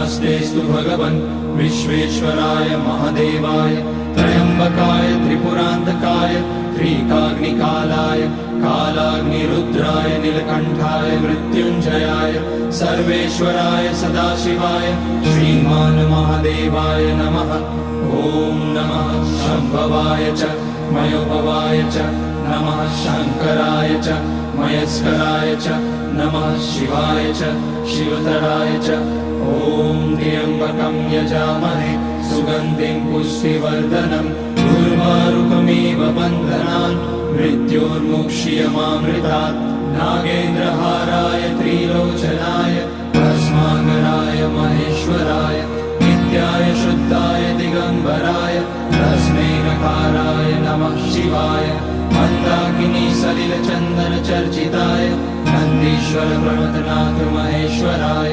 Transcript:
नमस्तेस्तु भगवन् विश्वेश्वराय महादेवाय त्र्यम्बकाय त्रिपुरान्तकाय त्रिकाग्निकालाय कालाग्निरुद्राय नीलकण्ठाय मृत्युञ्जयाय सर्वेश्वराय सदाशिवाय श्रीमान् महादेवाय नमः। ॐ नमः शम्भवाय च मयोभवाय च नमः शङ्कराय च मयस्कराय च नमः शिवाय च शिवतराय च। ॐ त्र्यम्बकं यजामहे सुगन्धिं पुष्टिवर्धनम् उर्वारुकमिव बन्धनान् मृत्योर्मुक्ष्यमामृतात्। नागेन्द्रहाराय त्रिलोचनाय भस्माकराय महेश्वराय नित्याय शुद्धाय दिगम्बराय तस्मै नकाराय नमः शिवाय। मन्दाकिनी सलिलचन्दन चर्चिताय नन्दीश्वर प्रमथनाथ महेश्वराय